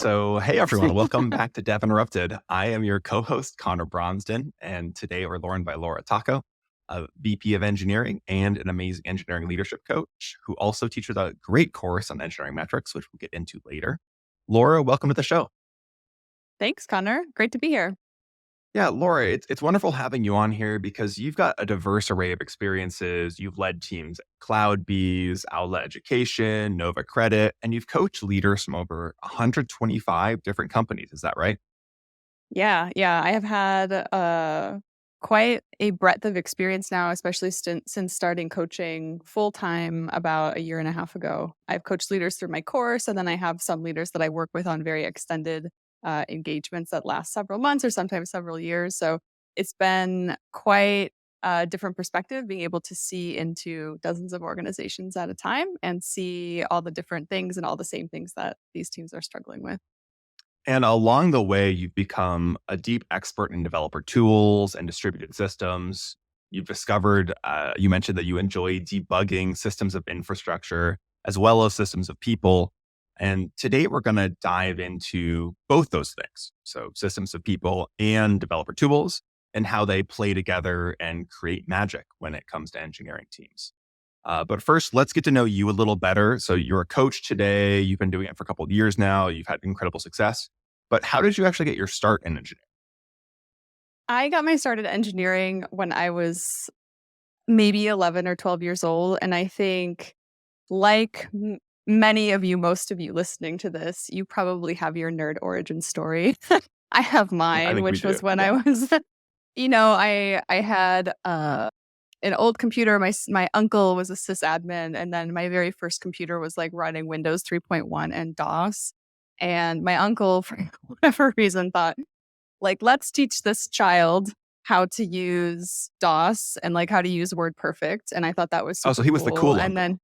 Hey everyone, welcome back to Dev Interrupted. I am your co-host, Connor Bronsden, and today we're joined by Laura Tacho, a VP of Engineering and an amazing engineering leadership coach who also teaches a great course on engineering metrics, which we'll get into later. Laura, welcome to the show. Thanks, Connor. Great to be here. Yeah, Laura, it's wonderful having you on here because you've got a diverse array of experiences. You've led teams at CloudBees, Outlet Education, Nova Credit, and you've coached leaders from over 125 different companies. Is that right? Yeah. I have had quite a breadth of experience now, especially since starting coaching full time about a year and a half ago. I've coached leaders through my course, and then I have some leaders that I work with on very extended engagements that last several months or sometimes several years. So it's been quite a different perspective being able to see into dozens of organizations at a time and see all the different things and all the same things that these teams are struggling with. And along the way, you've become a deep expert in developer tools and distributed systems. You've discovered, you mentioned that you enjoy debugging systems of infrastructure as well as systems of people. And today we're going to dive into both those things. So, systems of people and developer tools and how they play together and create magic when it comes to engineering teams. But first, let's get to know you a little better. So, you're a coach today. You've been doing it for a couple of years now. You've had incredible success. But how did you actually get your start in engineering? I got my start at engineering when I was maybe 11 or 12 years old. And I think, like many of you, most of you listening to this, you probably have your nerd origin story. I have I mine, think we which do. was when I Yeah. was, I had an old computer. My uncle was a sysadmin, and then my very first computer was like running Windows 3.1 and DOS. And my uncle, for whatever reason, thought, like, let's teach this child how to use DOS and like how to use WordPerfect. And I thought that was Oh, super so he was the cool. cool And uncle. then,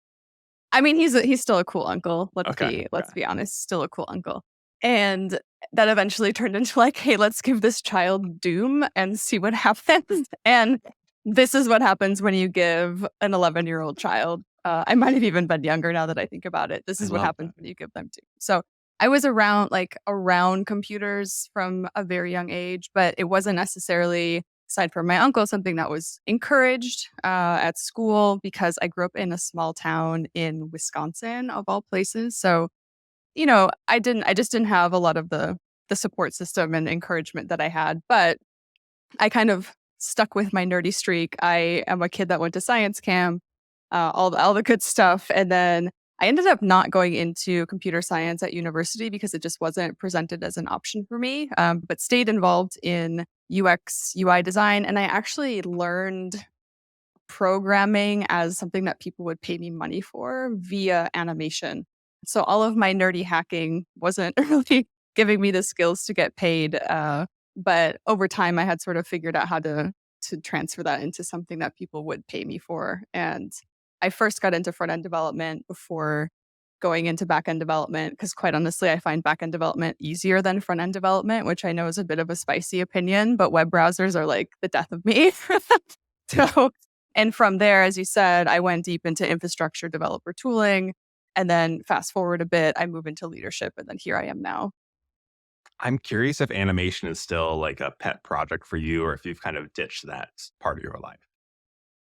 I mean, he's still a cool uncle. Okay. Let's Okay. be honest, still a cool uncle. And that eventually turned into like, hey, let's give this child Doom and see what happens. And this is what happens when you give an 11-year-old child. I might have even been younger now that I think about it. This I is what love happens that. when you give them Doom. So I was around computers from a very young age, but it wasn't necessarily, aside from my uncle, something that was encouraged at school because I grew up in a small town in Wisconsin, of all places. So, I just didn't have a lot of the support system and encouragement that I had, but I kind of stuck with my nerdy streak. I am a kid that went to science camp, all the good stuff, and then I ended up not going into computer science at university because it just wasn't presented as an option for me. But stayed involved in UX UI design, and I actually learned programming as something that people would pay me money for via animation. So all of my nerdy hacking wasn't really giving me the skills to get paid. But over time, I had sort of figured out how to transfer that into something that people would pay me for. And I first got into front end development before going into back end development because, quite honestly, I find back end development easier than front end development, which I know is a bit of a spicy opinion, but web browsers are like the death of me. So, and from there, as you said, I went deep into infrastructure developer tooling. And then fast forward a bit, I move into leadership. And then here I am now. I'm curious if animation is still like a pet project for you or if you've kind of ditched that part of your life.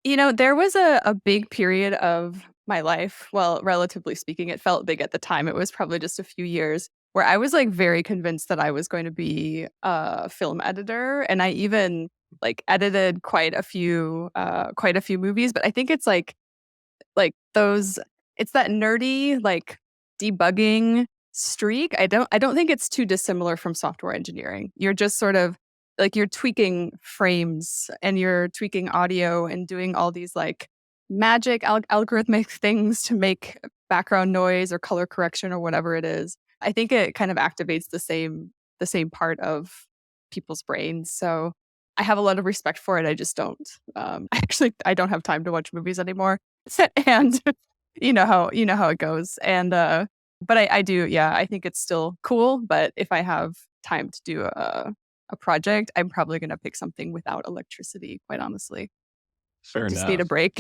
There was a big period of my life. Well, relatively speaking, it felt big at the time. It was probably just a few years where I was like very convinced that I was going to be a film editor. And I even like edited quite a few movies. But I think it's like those it's that nerdy like debugging streak. I don't think it's too dissimilar from software engineering. You're just sort of like you're tweaking frames and you're tweaking audio and doing all these like magic algorithmic things to make background noise or color correction or whatever it is. I think it kind of activates the same part of people's brains. So I have a lot of respect for it. I just don't. I don't have time to watch movies anymore. And you know how it goes. And but I do, yeah, I think it's still cool. But if I have time to do a project, I'm probably gonna pick something without electricity, quite honestly. Fair Just need a enough. break.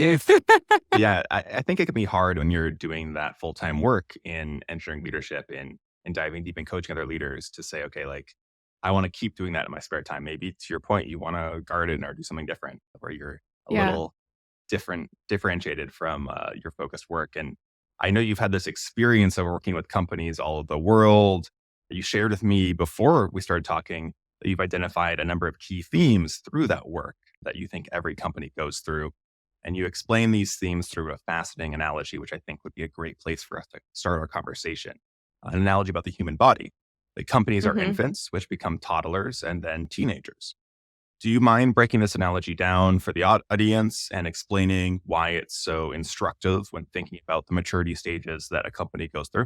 Yeah, I think it can be hard when you're doing that full time work in engineering leadership in and diving deep and coaching other leaders to say, okay, like I want to keep doing that in my spare time. Maybe to your point, you want to garden or do something different where you're a Yeah. little differentiated from your focused work. And I know you've had this experience of working with companies all over the world. You shared with me before we started talking that you've identified a number of key themes through that work that you think every company goes through. And you explain these themes through a fascinating analogy, which I think would be a great place for us to start our conversation. An analogy about the human body. The companies are Hmm. infants, which become toddlers and then teenagers. Do you mind breaking this analogy down for the audience and explaining why it's so instructive when thinking about the maturity stages that a company goes through?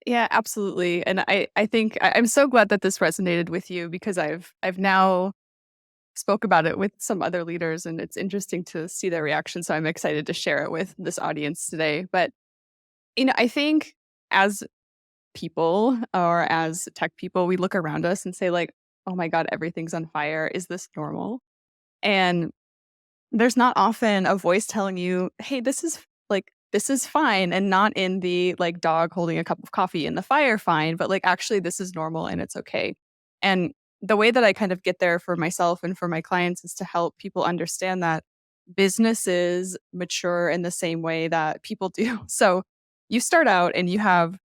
Yeah, absolutely. And I think I'm so glad that this resonated with you because I've now spoke about it with some other leaders and it's interesting to see their reaction. So I'm excited to share it with this audience today. But I think as people or as tech people, we look around us and say like, "Oh my god, everything's on fire. Is this normal?" And there's not often a voice telling you, "Hey, this is fine," and not in the like dog holding a cup of coffee in the fire fine, but like actually this is normal and it's okay. And the way that I kind of get there for myself and for my clients is to help people understand that businesses mature in the same way that people do. So you start out and you have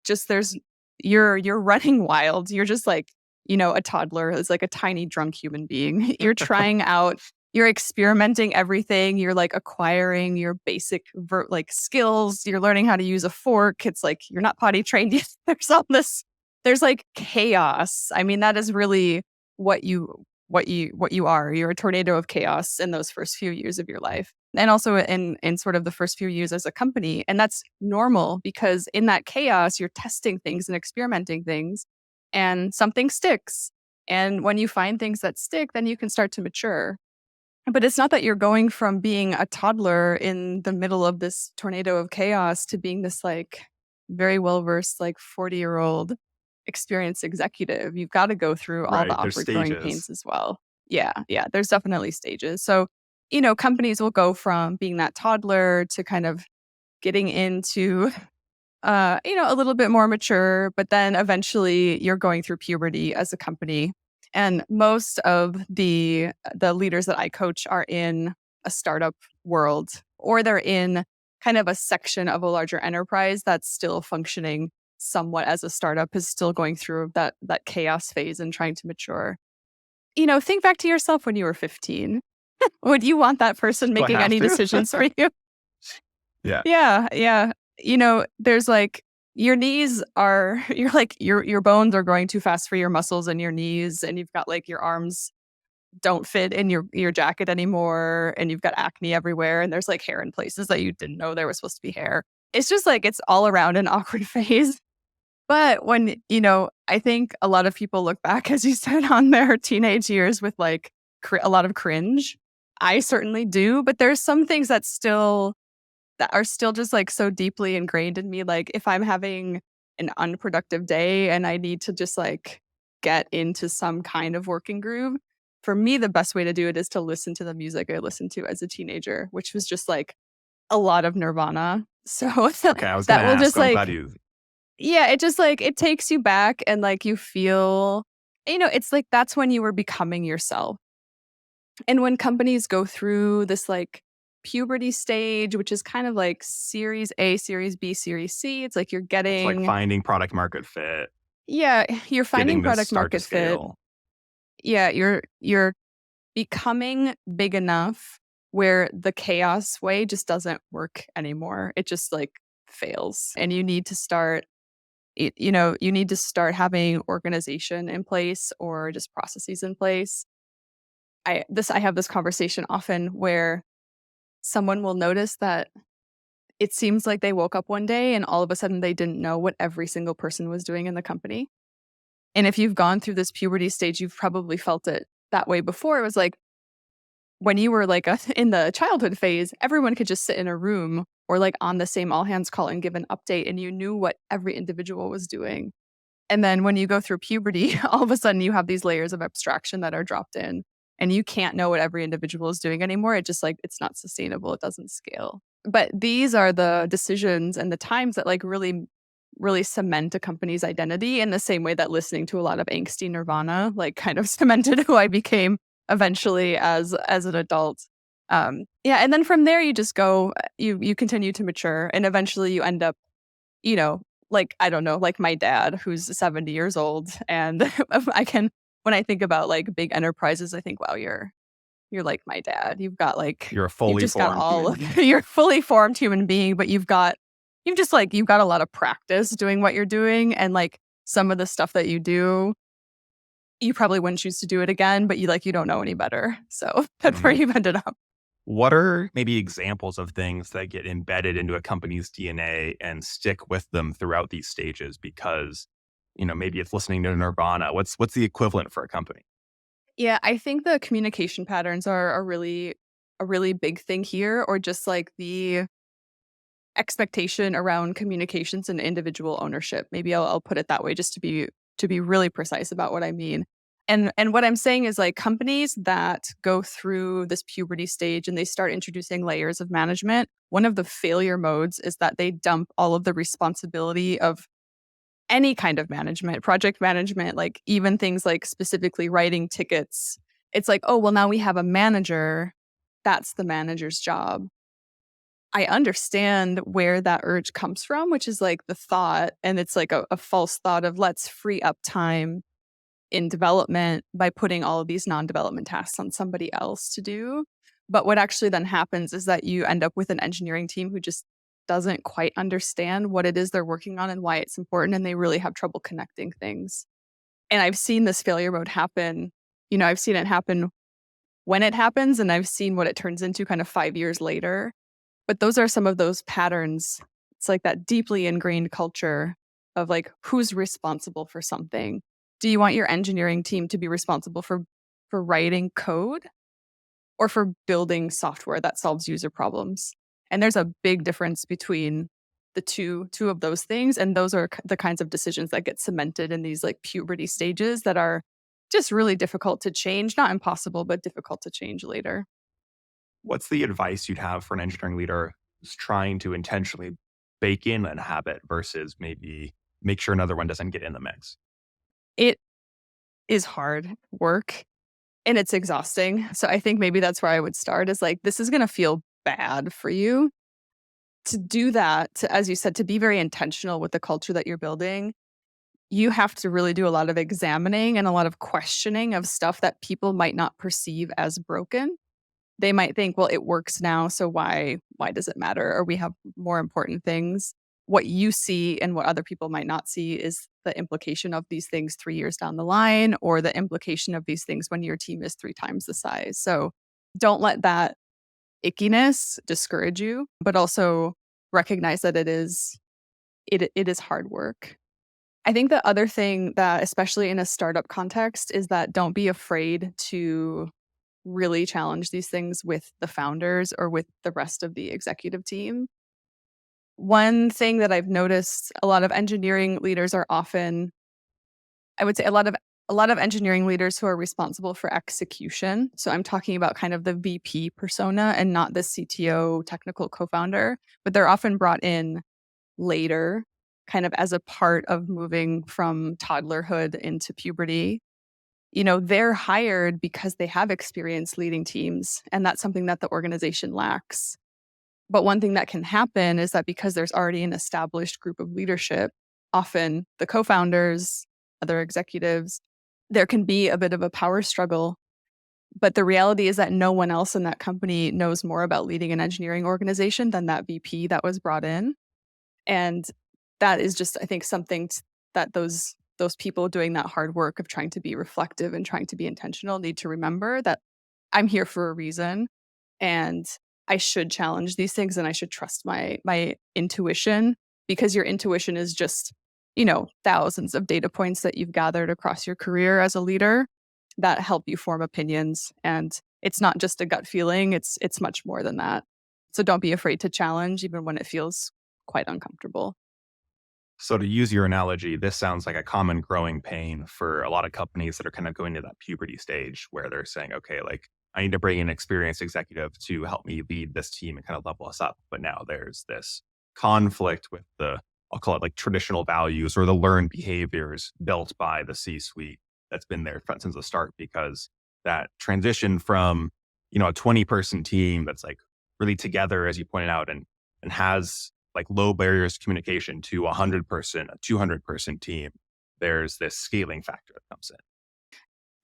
just there's you're running wild. You're just like, a toddler is like a tiny drunk human being. You're trying out you're experimenting everything. You're like acquiring your basic like skills. You're learning how to use a fork. It's like you're not potty trained yet. There's all this. There's like chaos. I mean, that is really what you are. You're a tornado of chaos in those first few years of your life, and also in sort of the first few years as a company. And that's normal because in that chaos, you're testing things and experimenting things, and something sticks. And when you find things that stick, then you can start to mature. But it's not that you're going from being a toddler in the middle of this tornado of chaos to being this like very well-versed like 40-year-old experienced executive. You've got to go through all the Right. There's awkward growing stages. pains as well. Yeah, yeah, there's definitely stages. So, companies will go from being that toddler to kind of getting into a little bit more mature, but then eventually you're going through puberty as a company. And most of the leaders that I coach are in a startup world or they're in kind of a section of a larger enterprise that's still functioning somewhat as a startup is still going through that chaos phase and trying to mature. Think back to yourself when you were 15. Would you want that person Do I making have any to? decisions for you? Yeah. Yeah, yeah. There's like your knees are you're like your bones are growing too fast for your muscles and your knees, and you've got like your arms don't fit in your jacket anymore, and you've got acne everywhere, and there's like hair in places that you didn't know there was supposed to be hair. It's just like it's all around an awkward phase. But when, I think a lot of people look back, as you said, on their teenage years with like a lot of cringe. I certainly do, but there's some things that are still just, like, so deeply ingrained in me, like, if I'm having an unproductive day and I need to just, like, get into some kind of working groove, for me, the best way to do it is to listen to the music I listened to as a teenager, which was just, like, a lot of Nirvana. So, Okay. I was going that to will ask. just, I'm glad like you. yeah, it just, like it takes you back and, like, you feel it's like that's when you were becoming yourself. And when companies go through this like puberty stage, which is kind of like series A, series B, series C, it's like you're It's like getting, finding product market fit, yeah, you're finding getting this product start to market fit. scale. Yeah, you're becoming big enough where the chaos way just doesn't work anymore. It just like fails. And you need to start having organization in place or just processes in place. I have this conversation often where someone will notice that it seems like they woke up one day and all of a sudden they didn't know what every single person was doing in the company. And if you've gone through this puberty stage, you've probably felt it that way before. It was like when you were like in the childhood phase, everyone could just sit in a room or like on the same all hands call and give an update and you knew what every individual was doing. And then when you go through puberty, all of a sudden you have these layers of abstraction that are dropped in and you can't know what every individual is doing anymore. It just like it's not sustainable. It doesn't scale. But these are the decisions and the times that like really really cement a company's identity in the same way that listening to a lot of angsty Nirvana like kind of cemented who I became eventually as an adult. Yeah, and then from there you just go, you continue to mature, and eventually you end up, you know, like I don't know, like my dad who's 70 years old, and I can when I think about like big enterprises, I think, wow, you're like my dad. You've got like You're a you've fully just got formed all human of being. you're a fully formed human being, but you've got a lot of practice doing what you're doing, and like some of the stuff that you do, you probably wouldn't choose to do it again, but you don't know any better. So that's where Mhm. you've ended up. What are maybe examples of things that get embedded into a company's DNA and stick with them throughout these stages? Because, maybe it's listening to Nirvana. What's the equivalent for a company? Yeah, I think the communication patterns are a really big thing here, or just like the expectation around communications and individual ownership. Maybe I'll put it that way just to be really precise about what I mean. And what I'm saying is like companies that go through this puberty stage and they start introducing layers of management, one of the failure modes is that they dump all of the responsibility of any kind of management, project management, like even things like specifically writing tickets. It's like, oh, well, now we have a manager. That's the manager's job. I understand where that urge comes from, which is like the thought, and it's like a false thought of let's free up time in development by putting all of these non-development tasks on somebody else to do. But what actually then happens is that you end up with an engineering team who just doesn't quite understand what it is they're working on and why it's important, and they really have trouble connecting things. And I've seen this failure mode happen. I've seen it happen when it happens, and I've seen what it turns into kind of 5 years later, but those are some of those patterns. It's like that deeply ingrained culture of like who's responsible for something. Do you want your engineering team to be responsible for writing code or for building software that solves user problems? And there's a big difference between the two of those things, and those are the kinds of decisions that get cemented in these like puberty stages that are just really difficult to change, not impossible, but difficult to change later. What's the advice you'd have for an engineering leader who's trying to intentionally bake in a habit versus maybe make sure another one doesn't get in the mix? It is hard work and it's exhausting. So I think maybe that's where I would start is like, this is going to feel bad for you to do that. As you said, to be very intentional with the culture that you're building, you have to really do a lot of examining and a lot of questioning of stuff that people might not perceive as broken. They might think, well, it works now, so why does it matter? Or we have more important things. What you see and what other people might not see is the implication of these things 3 years down the line, or the implication of these things when your team is 3 times the size. So don't let that ickiness discourage you, but also recognize that it is hard work. I think the other thing that, especially in a startup context, is that don't be afraid to really challenge these things with the founders or with the rest of the executive team. One thing that I've noticed, a lot of engineering leaders are often, I would say a lot of engineering leaders who are responsible for execution. So I'm talking about kind of the VP persona and not the CTO technical co-founder, but they're often brought in later kind of as a part of moving from toddlerhood into puberty. They're hired because they have experience leading teams, and that's something that the organization lacks. But one thing that can happen is that because there's already an established group of leadership, often the co founders, other executives, there can be a bit of a power struggle. But the reality is that no one else in that company knows more about leading an engineering organization than that VP that was brought in. And that is just, I think, something that those people doing that hard work of trying to be reflective and trying to be intentional need to remember that I'm here for a reason, and I should challenge these things, and I should trust my intuition, because your intuition is just, thousands of data points that you've gathered across your career as a leader that help you form opinions, and it's not just a gut feeling, it's much more than that. So don't be afraid to challenge even when it feels quite uncomfortable. So to use your analogy, this sounds like a common growing pain for a lot of companies that are kind of going to that puberty stage where they're saying, okay, like I need to bring in an experienced executive to help me lead this team and kind of level us up. But now there's this conflict with the I'll call it like traditional values or the learned behaviors built by the C-suite that's been there since the start, because that transition from, a 20-person team that's like really together, as you pointed out, and has like low barriers to communication to 100-person, a 200-person team, there's this scaling factor that comes in.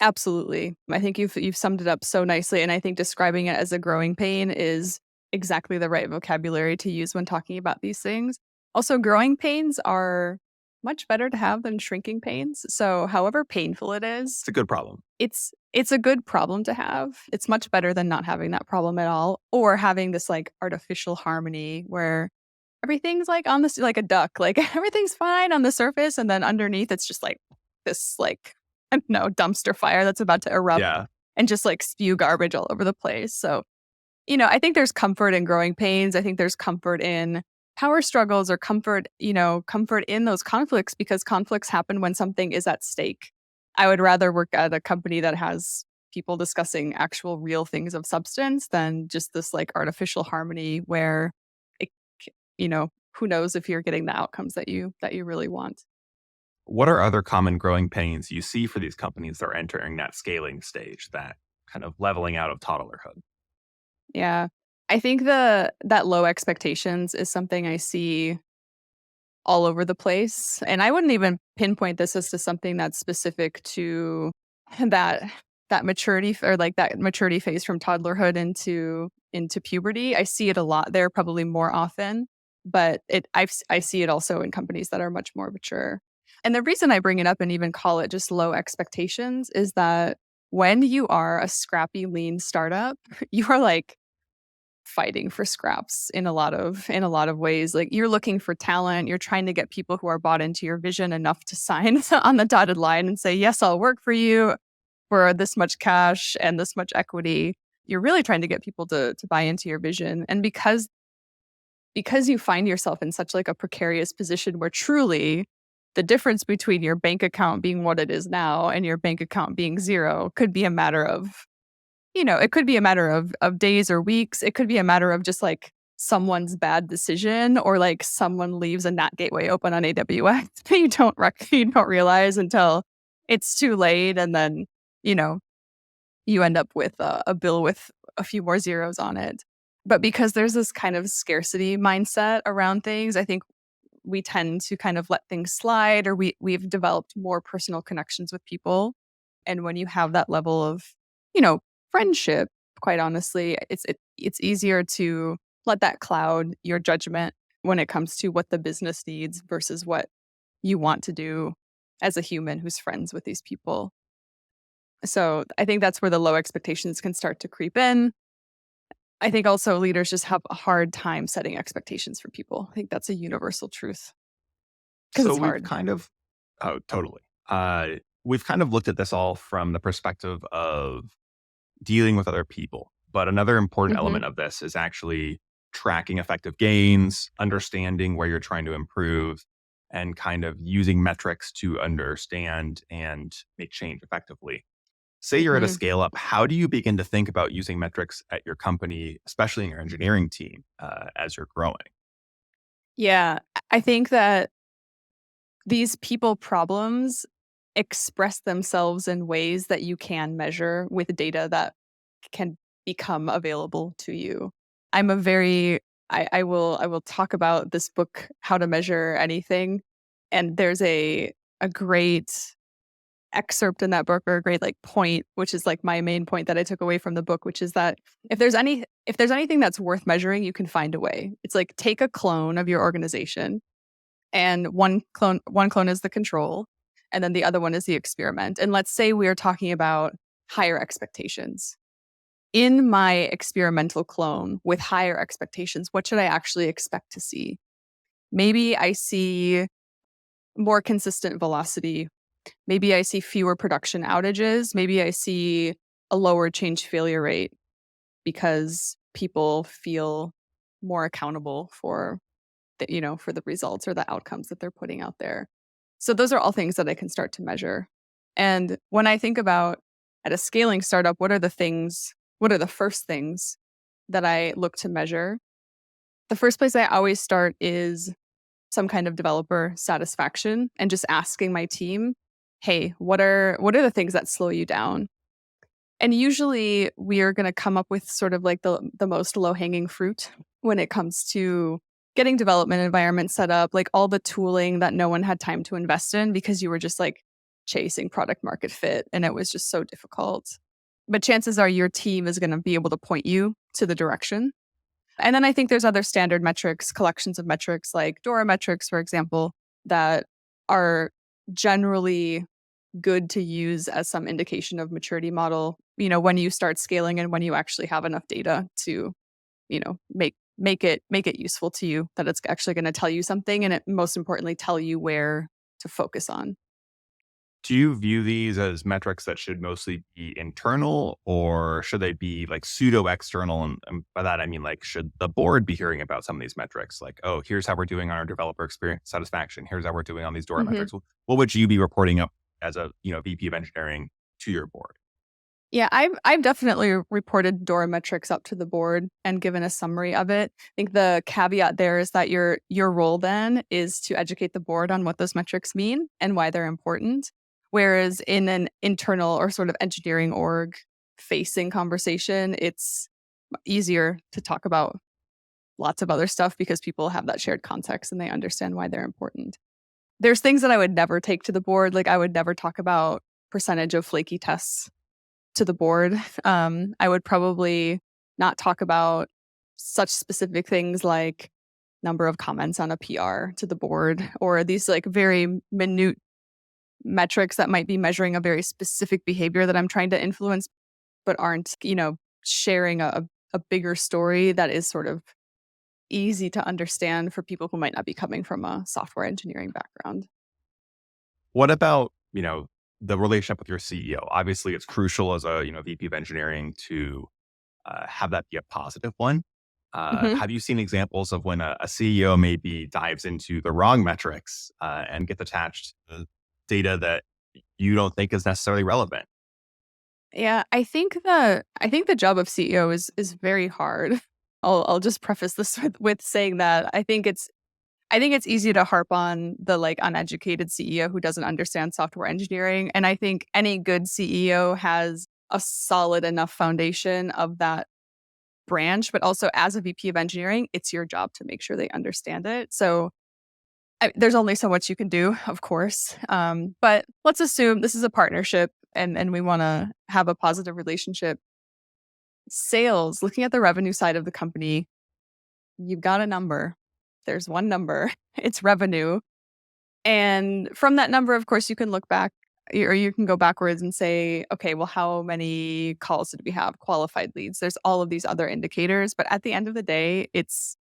Absolutely. I think you've summed it up so nicely, and I think describing it as a growing pain is exactly the right vocabulary to use when talking about these things. Also, growing pains are much better to have than shrinking pains. So, however painful it is, It's a good problem. it's a good problem to have. It's much better than not having that problem at all, or having this like artificial harmony where everything's like on this like a duck, like everything's fine on the surface, and then underneath it's just like this like I don't know, dumpster fire that's about to erupt Yeah. and just like spew garbage all over the place. So, I think there's comfort in growing pains. I think there's comfort in power struggles or comfort in those conflicts because conflicts happen when something is at stake. I would rather work at a company that has people discussing actual real things of substance than just this like artificial harmony where it, who knows if you're getting the outcomes that you really want. What are other common growing pains you see for these companies that are entering that scaling stage, that kind of leveling out of toddlerhood? Yeah. I think that low expectations is something I see all over the place, and I wouldn't even pinpoint this as to something that's specific to that that maturity or like that maturity phase from toddlerhood into puberty. I see it a lot there, probably more often, but I see it also in companies that are much more mature. And the reason I bring it up and even call it just low expectations is that when you are a scrappy lean startup, you are like fighting for scraps in a lot of ways. Like you're looking for talent, you're trying to get people who are bought into your vision enough to sign on the dotted line and say, "Yes, I'll work for you for this much cash and this much equity." You're really trying to get people to buy into your vision. And because you find yourself in such like a precarious position where truly the difference between your bank account being what it is now and your bank account being zero could be a matter of it could be a matter of days or weeks. It could be a matter of just like someone's bad decision or like someone leaves a NAT gateway open on AWS that you don't realize until it's too late, and then you know you end up with a bill with a few more zeros on it. But because there's this kind of scarcity mindset around things, I think we tend to kind of let things slide, or we've developed more personal connections with people. And when you have that level of, you know, friendship, quite honestly, it's easier to let that cloud your judgment when it comes to what the business needs versus what you want to do as a human who's friends with these people. So I think that's where the low expectations can start to creep in. I think also leaders just have a hard time setting expectations for people. I think that's a universal truth because So it's we've hard. kind of, oh, totally. We've kind of looked at this all from the perspective of dealing with other people. But another important Mhm. element of this is actually tracking effective gains, understanding where you're trying to improve, and kind of using metrics to understand and make change effectively. Say you're at a Mhm. scale up, how do you begin to think about using metrics at your company, especially in your engineering team, as you're growing? Yeah, I think that these people problems express themselves in ways that you can measure with data that can become available to you. I'm a very I will talk about this book, How to Measure Anything, and there's a great excerpt in that book or a great like point, which is like my main point that I took away from the book, which is that if there's anything that's worth measuring, you can find a way. It's like take a clone of your organization, and one clone is the control, and then the other one is the experiment. And let's say we are talking about higher expectations. In my experimental clone with higher expectations, what should I actually expect to see? Maybe I see more consistent velocity. Maybe I see fewer production outages. Maybe I see a lower change failure rate because people feel more accountable for the results or the outcomes that they're putting out there. So those are all things that I can start to measure. And when I think about at a scaling startup, what are the first things that I look to measure? The first place I always start is some kind of developer satisfaction and just asking my team, hey, what are the things that slow you down? And usually we are going to come up with sort of like the most low-hanging fruit when it comes to getting development environments set up, like all the tooling that no one had time to invest in because you were just like chasing product market fit and it was just so difficult. But chances are your team is going to be able to point you to the direction. And then I think there's other standard metrics, collections of metrics like Dora metrics, for example, that are generally good to use as some indication of maturity model, when you start scaling and when you actually have enough data to, make it useful to you that it's actually going to tell you something and it most importantly tell you where to focus on. Do you view these as metrics that should mostly be internal, or should they be like pseudo external? And by that, I mean, like, should the board be hearing about some of these metrics? Like, oh, here's how we're doing on our developer experience satisfaction. Here's how we're doing on these Dora Mhm. metrics. What would you be reporting up as a, VP of engineering to your board? Yeah, I've definitely reported Dora metrics up to the board and given a summary of it. I think the caveat there is that your role then is to educate the board on what those metrics mean and why they're important. Whereas in an internal or sort of engineering org facing conversation, it's easier to talk about lots of other stuff because people have that shared context and they understand why they're important. There's things that I would never take to the board, like I would never talk about percentage of flaky tests to the board. I would probably not talk about such specific things like number of comments on a PR to the board or these like very minute metrics that might be measuring a very specific behavior that I'm trying to influence, but aren't, sharing a bigger story that is sort of easy to understand for people who might not be coming from a software engineering background. What about, the relationship with your CEO? Obviously, it's crucial as a, VP of engineering to have that be a positive one. Mhm. Have you seen examples of when a CEO maybe dives into the wrong metrics and gets attached to data that you don't think is necessarily relevant? Yeah, I think the job of CEO is very hard. I'll just preface this with saying that I think it's easy to harp on the like uneducated CEO who doesn't understand software engineering, and I think any good CEO has a solid enough foundation of that branch, but also as a VP of engineering, it's your job to make sure they understand it. So there's only so much you can do, of course. But let's assume this is a partnership and we want to have a positive relationship. Sales, looking at the revenue side of the company, you've got a number. There's one number, it's revenue. And from that number, of course, you can look back or you can go backwards and say, okay, well, how many calls did we have? Qualified leads. There's all of these other indicators. But at the end of the day, it's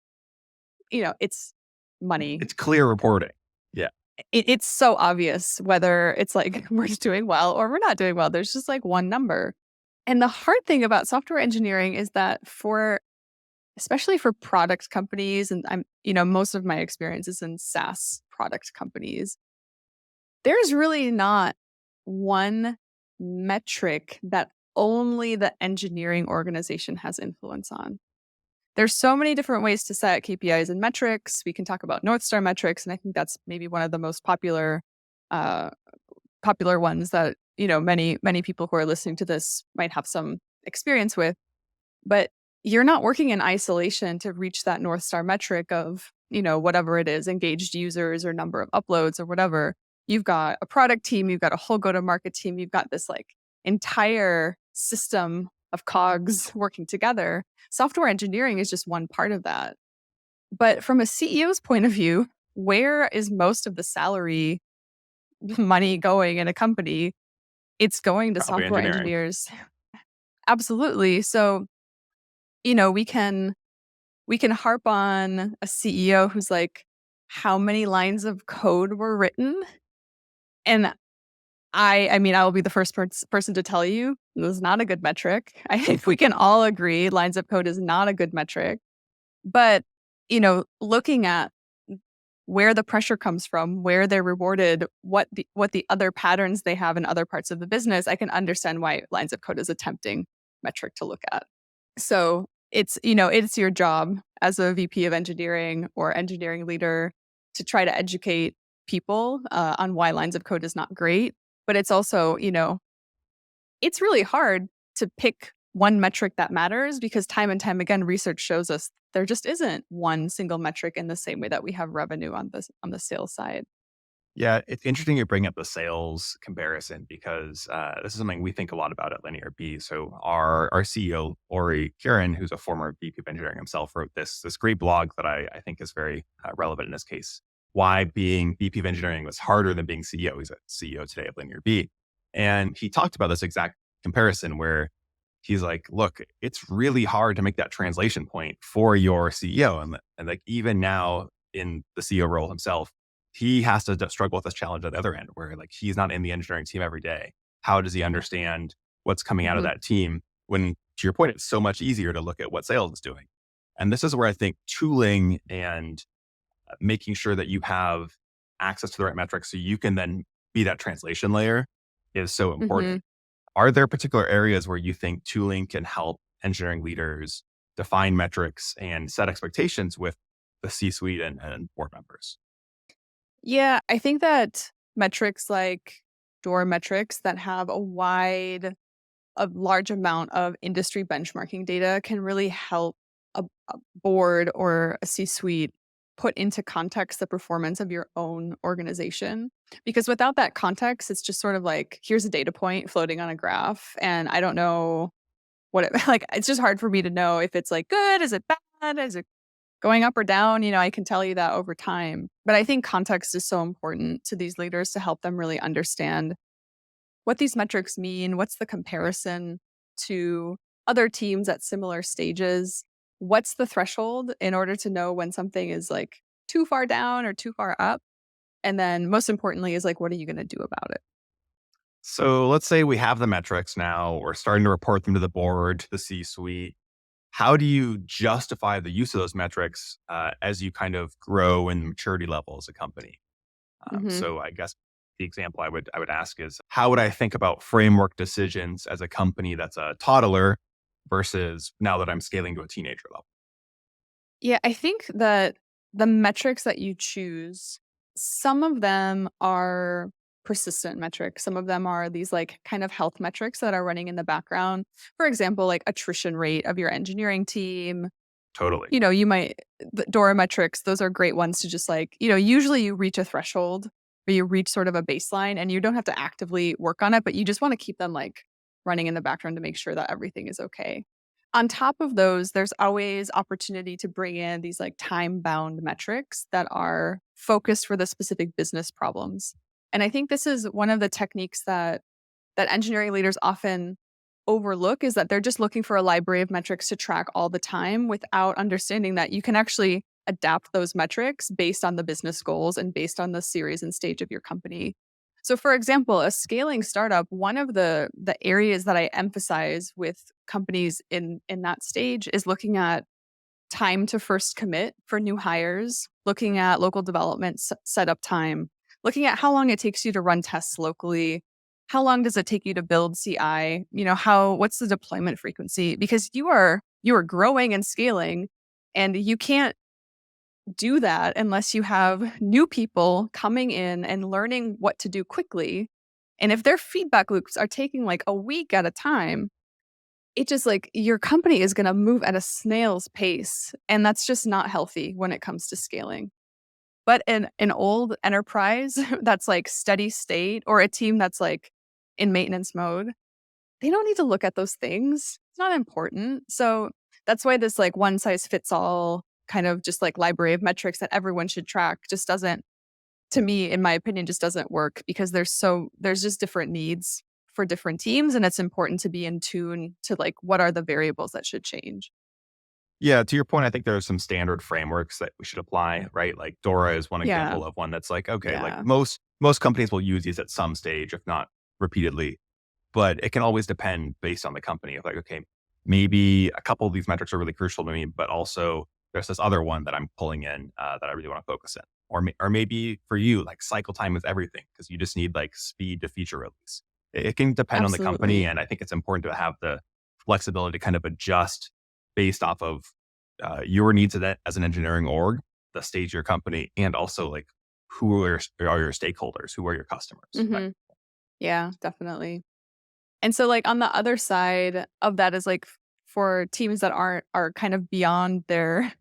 money. It's clear reporting. Yeah. It's so obvious whether it's like we're just doing well or we're not doing well. There's just like one number. And the hard thing about software engineering is that especially for product companies, and most of my experience is in SaaS product companies, there's really not one metric that only the engineering organization has influence on. There's so many different ways to set KPIs and metrics. We can talk about North Star metrics, and I think that's maybe one of the most uh, popular ones that many people who are listening to this might have some experience with. But you're not working in isolation to reach that North Star metric of whatever it is, engaged users or number of uploads or whatever. You've got a product team, you've got a whole go to market team, you've got this like entire system of cogs working together. Software engineering is just one part of that. But from a CEO's point of view, where is most of the salary money going in a company? It's going to Probably software engineering. engineers. Absolutely. So, you know, we can harp on a CEO who's like, how many lines of code were written? And I mean, I will be the first person to tell you this is not a good metric. I think we can all agree lines of code is not a good metric. But, looking at where the pressure comes from, where they're rewarded, what the other patterns they have in other parts of the business, I can understand why lines of code is a tempting metric to look at. So it's your job as a VP of engineering or engineering leader to try to educate people on why lines of code is not great. But it's also, it's really hard to pick one metric that matters because time and time again, research shows us there just isn't one single metric in the same way that we have revenue on the sales side. Yeah, it's interesting you bring up the sales comparison because this is something we think a lot about at Linear B. So our CEO, Ori Kieran, who's a former VP of engineering himself, wrote this great blog that I think is very relevant in this case. Why being VP of engineering was harder than being CEO. He's a CEO today of Linear B. And he talked about this exact comparison where he's like, look, it's really hard to make that translation point for your CEO. And like even now in the CEO role himself, he has to struggle with this challenge at the other end where like he's not in the engineering team every day. How does he understand what's coming out of Hmm. that team when, to your point, it's so much easier to look at what sales is doing? And this is where I think tooling and making sure that you have access to the right metrics so you can then be that translation layer is so Hmm. important. Are there particular areas where you think tooling can help engineering leaders define metrics and set expectations with the C suite and board members? Yeah, I think that metrics like door metrics that have a large amount of industry benchmarking data can really help a board or a C suite put into context the performance of your own organization. Because without that context, it's just sort of like, here's a data point floating on a graph. And I don't know what it like, it's just hard for me to know if it's like good, is it bad, is it going up or down? I can tell you that over time. But I think context is so important to these leaders to help them really understand what these metrics mean, what's the comparison to other teams at similar stages, what's the threshold in order to know when something is like too far down or too far up, and then most importantly is like what are you going to do about it? So let's say we have the metrics now, we're starting to report them to the board, to the C suite. How do you justify the use of those metrics as you kind of grow in maturity level as a company? Hmm. So I guess the example I would ask is how would I think about framework decisions as a company that's a toddler versus now that I'm scaling to a teenager level? Yeah, I think that the metrics that you choose, some of them are persistent metrics. Some of them are these like kind of health metrics that are running in the background. For example, like attrition rate of your engineering team. Totally. You might the Dora metrics, those are great ones to just like, usually you reach a threshold or you reach sort of a baseline and you don't have to actively work on it, but you just want to keep them like running in the background to make sure that everything is okay. On top of those, there's always opportunity to bring in these like time bound metrics that are focused for the specific business problems. And I think this is one of the techniques that engineering leaders often overlook is that they're just looking for a library of metrics to track all the time without understanding that you can actually adapt those metrics based on the business goals and based on the series and stage of your company. So for example, a scaling startup, one of the areas that I emphasize with companies in that stage is looking at time to first commit for new hires, looking at local development setup time, looking at how long it takes you to run tests locally, how long does it take you to build CI, what's the deployment frequency because you are growing and scaling and you can't do that unless you have new people coming in and learning what to do quickly. And if their feedback loops are taking like a week at a time, it just like your company is going to move at a snail's pace and that's just not healthy when it comes to scaling. But an old enterprise that's like steady state or a team that's like in maintenance mode, they don't need to look at those things. It's not important. So that's why this like one size fits all kind of just like library of metrics that everyone should track just doesn't, to me, in my opinion, just doesn't work because there's just different needs for different teams. And it's important to be in tune to like what are the variables that should change. Yeah, to your point, I think there are some standard frameworks that we should apply, right? Like Dora is one Yeah. example of one that's like, okay, like Yeah. most companies will use these at some stage, if not repeatedly. But it can always depend based on the company of like, okay, maybe a couple of these metrics are really crucial to me, but also there's this other one that I'm pulling in that I really want to focus in. Or maybe for you, like cycle time is everything because you just need like speed to feature release. It can depend on the company, Absolutely. and I think it's important to have the flexibility to kind of adjust based off of your needs as an engineering org the stage of your company and also like are your stakeholders, who are your customers. Like, Hmm. Yeah, definitely. And so like on the other side of that is like for teams that are kind of beyond their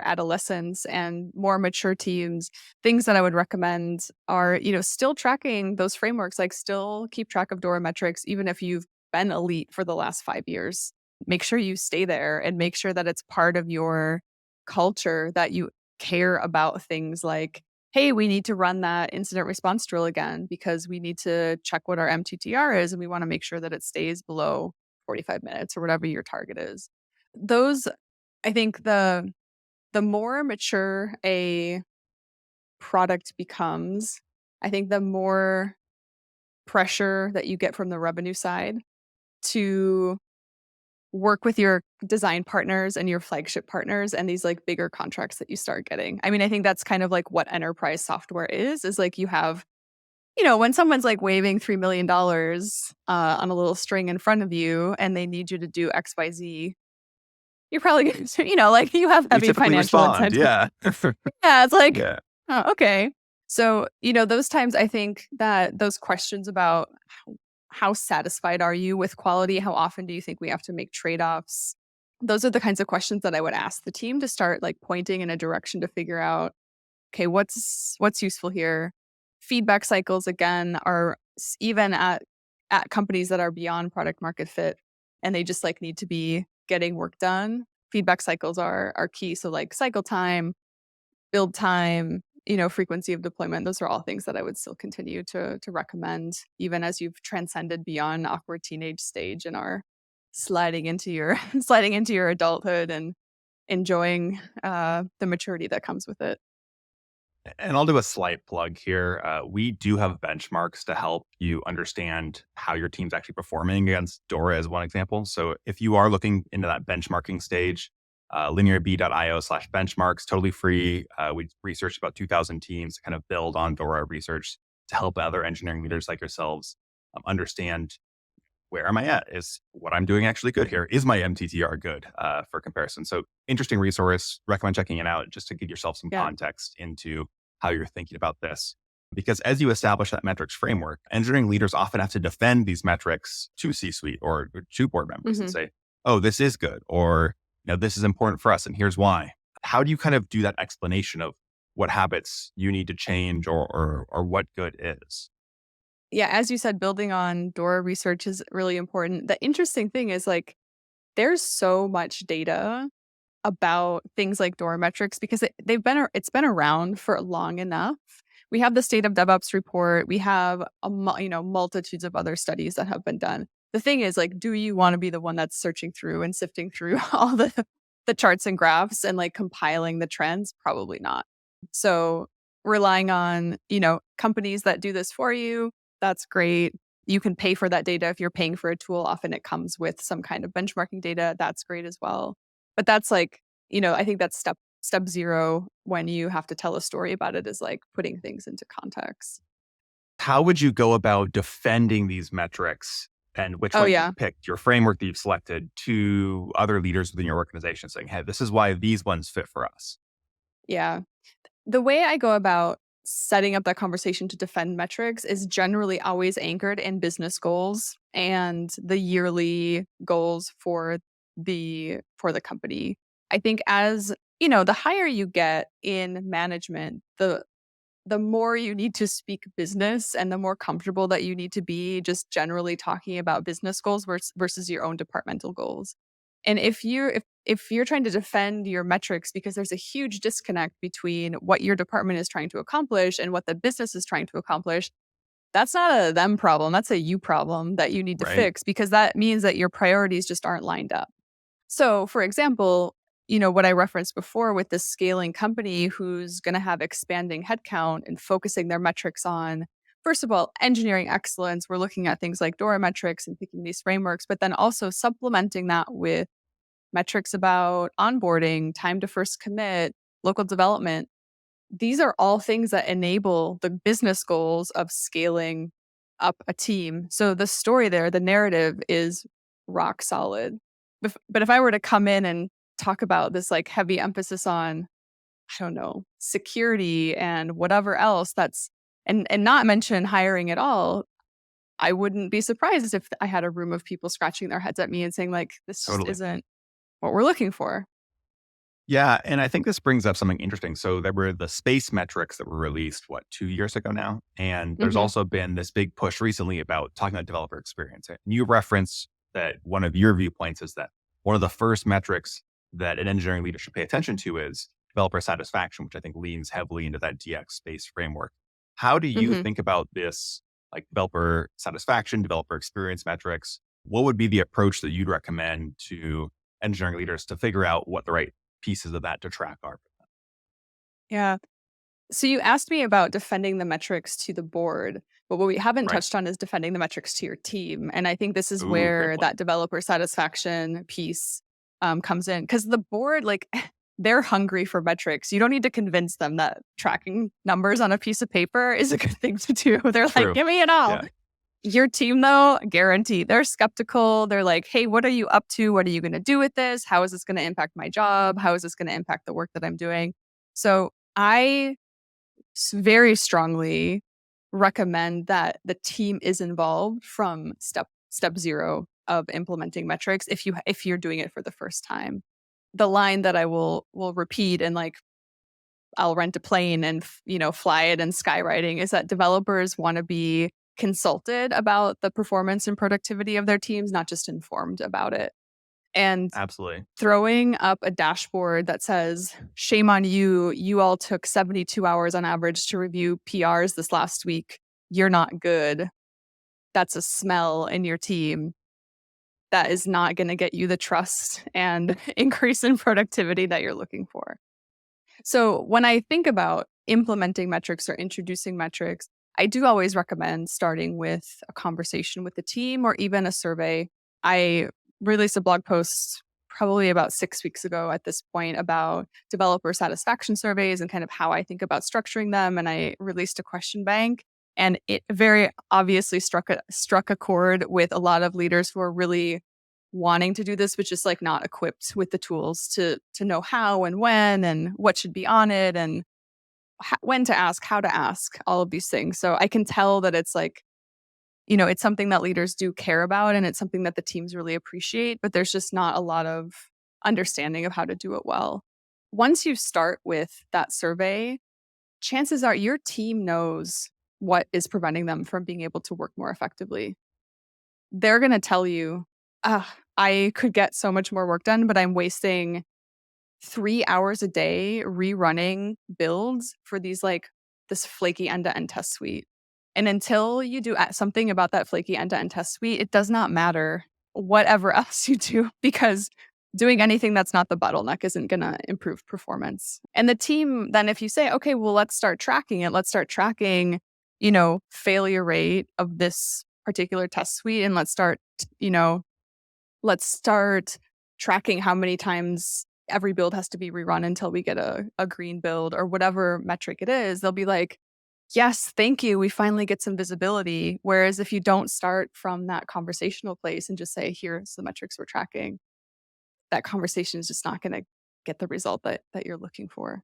adolescence and more mature teams, things that I would recommend are, still tracking those frameworks, like still keep track of DORA metrics, even if you've been elite for the last 5 years. Make sure you stay there and make sure that it's part of your culture that you care about things like, hey, we need to run that incident response drill again because we need to check what our MTTR is and we want to make sure that it stays below 45 minutes or whatever your target is. Those, I think the more mature a product becomes, I think the more pressure that you get from the revenue side to work with your design partners and your flagship partners and these like bigger contracts that you start getting. I mean, I think that's kind of like what enterprise software is like you have, when someone's like waving $3 million on a little string in front of you and they need you to do XYZ, you're probably going to, like you have we heavy typically financial respond. incentive. Yeah. Yeah, it's like, Yeah. oh, okay. So, those times I think that those questions about how satisfied are you with quality? How often do you think we have to make trade-offs? Those are the kinds of questions that I would ask the team to start like pointing in a direction to figure out, okay, what's useful here? Feedback cycles again are even at companies that are beyond product market fit and they just like need to be getting work done. Feedback cycles are key. So like cycle time, build time, frequency of deployment. Those are all things that I would still continue to recommend, even as you've transcended beyond awkward teenage stage and are sliding into your sliding into your adulthood and enjoying the maturity that comes with it. And I'll do a slight plug here. We do have benchmarks to help you understand how your team's actually performing against Dora as one example. So if you are looking into that benchmarking stage, linearb.io/benchmarks, totally free. We researched about 2,000 teams to kind of build on Dora research to help other engineering leaders like yourselves understand where am I at? Is what I'm doing actually good here? Is my MTTR good for comparison? So interesting resource. Recommend checking it out just to give yourself some Yeah. context into how you're thinking about this. Because as you establish that metrics framework, engineering leaders often have to defend these metrics to C-suite or to board members and Hmm. say, "Oh, this is good," or "This is important for us, and here's why." How do you kind of do that explanation of what habits you need to change or what good is? Yeah, as you said, building on Dora research is really important. The interesting thing is like there's so much data about things like Dora metrics because it's been around for long enough. We have the State of DevOps report. We have multitudes of other studies that have been done. The thing is, like, do you want to be the one that's searching through and sifting through all the charts and graphs and like compiling the trends? Probably not. So relying on companies that do this for you, that's great. You can pay for that data if you're paying for a tool. Often it comes with some kind of benchmarking data. That's great as well. But that's like, I think that's step zero when you have to tell a story about it is like putting things into context. How would you go about defending these metrics and which Oh one you've yeah. picked, your framework that you've selected, to other leaders within your organization saying, "Hey, this is why these ones fit for us." Yeah. The way I go about setting up that conversation to defend metrics is generally always anchored in business goals and the yearly goals for the company. I think as, the higher you get in management, the more you need to speak business and the more comfortable that you need to be just generally talking about business goals versus your own departmental goals. And if you're trying to defend your metrics because there's a huge disconnect between what your department is trying to accomplish and what the business is trying to accomplish, that's not a them problem, that's a you problem that you need to Right? fix because that means that your priorities just aren't lined up. So, for example, what I referenced before with this scaling company who's going to have expanding headcount and focusing their metrics on, first of all, engineering excellence. We're looking at things like Dora metrics and picking these frameworks, but then also supplementing that with metrics about onboarding, time to first commit, local development. These are all things that enable the business goals of scaling up a team. So the story there, the narrative is rock solid. But if I were to come in and talk about this like heavy emphasis on I don't know, security and whatever else that's, and not mention hiring at all. I wouldn't be surprised if I had a room of people scratching their heads at me and saying like, this just Totally. isn't what we're looking for. Yeah, and I think this brings up something interesting. So there were the space metrics that were released, what, 2 years ago now? And there's Hmm. also been this big push recently about talking about developer experience. And you reference that one of your viewpoints is that one of the first metrics that an engineering leader should pay attention to is developer satisfaction, which I think leans heavily into that DX space framework. How do you Hmm. think about this, like developer satisfaction, developer experience metrics? What would be the approach that you'd recommend to engineering leaders to figure out what the right pieces of that to track are? Yeah. So you asked me about defending the metrics to the board, but what we haven't Right. touched on is defending the metrics to your team. And I think this is Ooh, great where point. that developer satisfaction piece comes in. Because the board, like, they're hungry for metrics. You don't need to convince them that tracking numbers on a piece of paper is a good thing to do. They're like, True. give me it all. Yeah. Your team, though, guarantee they're skeptical. They're like, hey, what are you up to? What are you going to do with this? How is this going to impact my job? How is this going to impact the work that I'm doing? So I very strongly recommend that the team is involved from step zero of implementing metrics if you're doing it for the first time. The line that I will repeat, and like I'll rent a plane and fly it and skywriting, is that developers want to be consulted about the performance and productivity of their teams, not just informed about it. And Absolutely. throwing up a dashboard that says, shame on you, you all took 72 hours on average to review PRs this last week. You're not good. That's a smell in your team. That is not going to get you the trust and increase in productivity that you're looking for. So when I think about implementing metrics or introducing metrics, I do always recommend starting with a conversation with the team or even a survey. I released a blog post probably about 6 weeks ago at this point about developer satisfaction surveys and kind of how I think about structuring them. And I released a question bank. And it very obviously struck a chord with a lot of leaders who are really wanting to do this, but just like not equipped with the tools to know how and when and what should be on it and when to ask, how to ask, all of these things. So I can tell that it's like, it's something that leaders do care about and it's something that the teams really appreciate, but there's just not a lot of understanding of how to do it well. Once you start with that survey, chances are your team knows what is preventing them from being able to work more effectively. They're going to tell you, I could get so much more work done, but I'm wasting 3 hours a day rerunning builds for this flaky end-to-end test suite. And until you do something about that flaky end-to-end test suite, it does not matter whatever else you do because doing anything that's not the bottleneck isn't going to improve performance. And the team, then if you say, okay, well, let's start tracking it, let's start tracking, failure rate of this particular test suite, and let's start tracking how many times every build has to be rerun until we get a green build or whatever metric it is. They'll be like, yes, thank you. We finally get some visibility. Whereas if you don't start from that conversational place and just say, here's the metrics we're tracking, that conversation is just not going to get the result that you're looking for.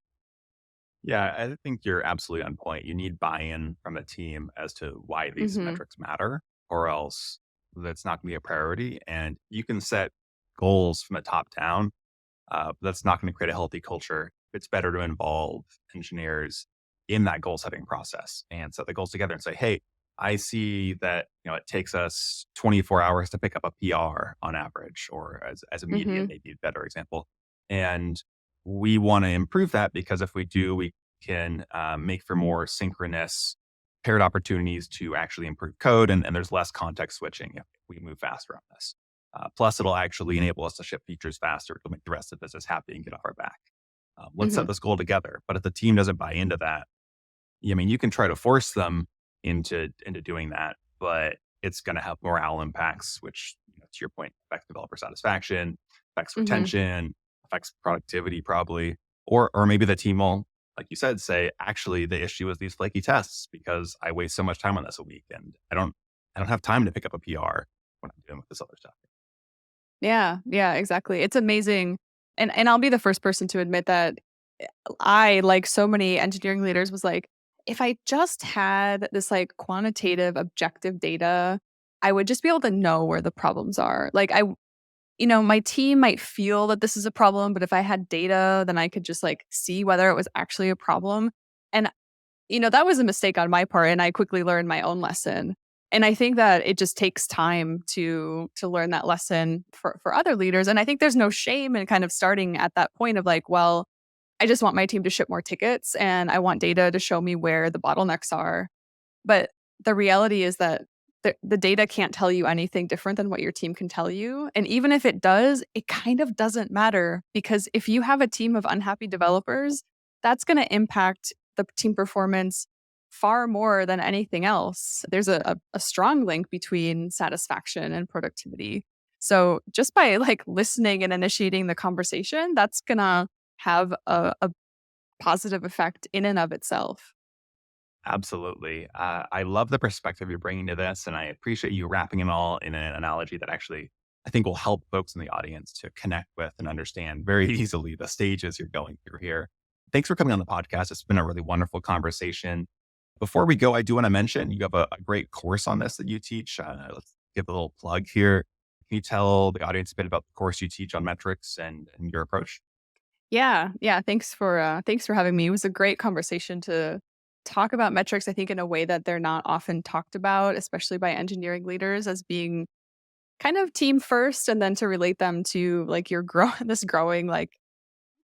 Yeah, I think you're absolutely on point. You need buy-in from a team as to why these Hmm. metrics matter, or else that's not going to be a priority. And you can set goals from the top down. That's not going to create a healthy culture. It's better to involve engineers in that goal setting process and set the goals together and say, hey, I see that it takes us 24 hours to pick up a PR on average, or as a median, Hmm. maybe a better example. And we want to improve that because if we do, we can make for more synchronous paired opportunities to actually improve code, and there's less context switching if we move faster on this. Plus, it'll actually enable us to ship features faster. It'll make the rest of the business happy and get off our back. Let's set Hmm. this goal together. But if the team doesn't buy into that, I mean, you can try to force them into doing that, but it's going to have morale impacts, which, to your point, affects developer satisfaction, affects Hmm. retention, affects productivity, probably, or maybe the team will, like you said, say, actually, the issue is these flaky tests because I waste so much time on this a week, and I don't have time to pick up a PR when I'm dealing with this other stuff. Yeah, yeah, exactly. It's amazing. And I'll be the first person to admit that I, like so many engineering leaders, was like, if I just had this like quantitative, objective data, I would just be able to know where the problems are. Like, my team might feel that this is a problem, but if I had data, then I could just like see whether it was actually a problem. And that was a mistake on my part, and I quickly learned my own lesson. And I think that it just takes time to learn that lesson for other leaders. And I think there's no shame in kind of starting at that point of like, well, I just want my team to ship more tickets and I want data to show me where the bottlenecks are. But the reality is that the data can't tell you anything different than what your team can tell you. And even if it does, it kind of doesn't matter because if you have a team of unhappy developers, that's going to impact the team performance far more than anything else. There's a strong link between satisfaction and productivity. So just by like listening and initiating the conversation, that's going to have a positive effect in and of itself. Absolutely. I love the perspective you're bringing to this, and I appreciate you wrapping it all in an analogy that actually I think will help folks in the audience to connect with and understand very easily the stages you're going through here. Thanks for coming on the podcast. It's been a really wonderful conversation. Before we go, I do want to mention you have a great course on this that you teach. Let's give a little plug here. Can you tell the audience a bit about the course you teach on metrics and your approach? Yeah, yeah. Thanks for having me. It was a great conversation to talk about metrics. I think in a way that they're not often talked about, especially by engineering leaders, as being kind of team first, and then to relate them to like your grow this growing like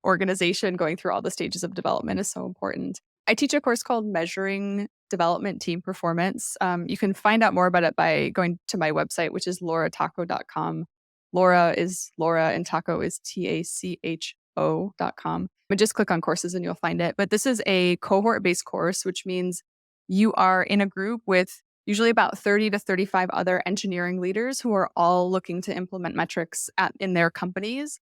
organization going through all the stages of development is so important. I teach a course called Measuring Development Team Performance. You can find out more about it by going to my website, which is lauratacho.com. Laura is Laura and Taco is TACHO.com. But just click on courses and you'll find it. But this is a cohort based course, which means you are in a group with usually about 30 to 35 other engineering leaders who are all looking to implement metrics in their companies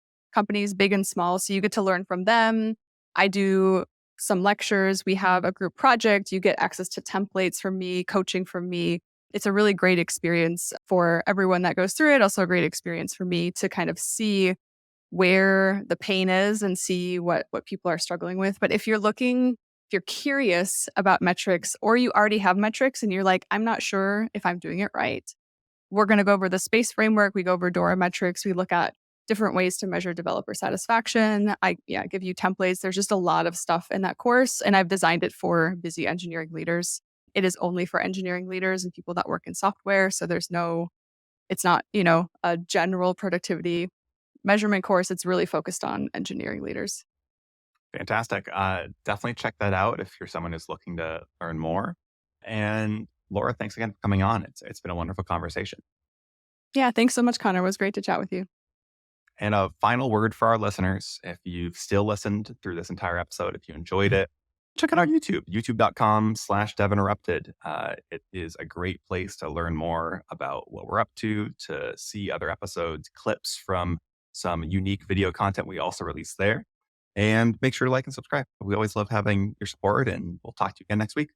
big and small. So you get to learn from them. I do some lectures. We have a group project. You get access to templates from me, coaching from me. It's a really great experience for everyone that goes through it. Also, a great experience for me to kind of see where the pain is and see what people are struggling with. But if you're curious about metrics or you already have metrics and you're like, I'm not sure if I'm doing it right, we're going to go over the SPACE framework. We go over DORA metrics. We look at different ways to measure developer satisfaction. I give you templates. There's just a lot of stuff in that course, and I've designed it for busy engineering leaders. It is only for engineering leaders and people that work in software. So it's not, a general productivity measurement course. It's really focused on engineering leaders. Fantastic. Definitely check that out if you're someone who's looking to learn more. And Laura, thanks again for coming on. It's been a wonderful conversation. Yeah. Thanks so much, Connor. It was great to chat with you. And a final word for our listeners. If you've still listened through this entire episode, if you enjoyed it, check out our YouTube, youtube.com/devinterrupted. It is a great place to learn more about what we're up to see other episodes, clips from some unique video content we also release there. And make sure to like and subscribe. We always love having your support, and we'll talk to you again next week.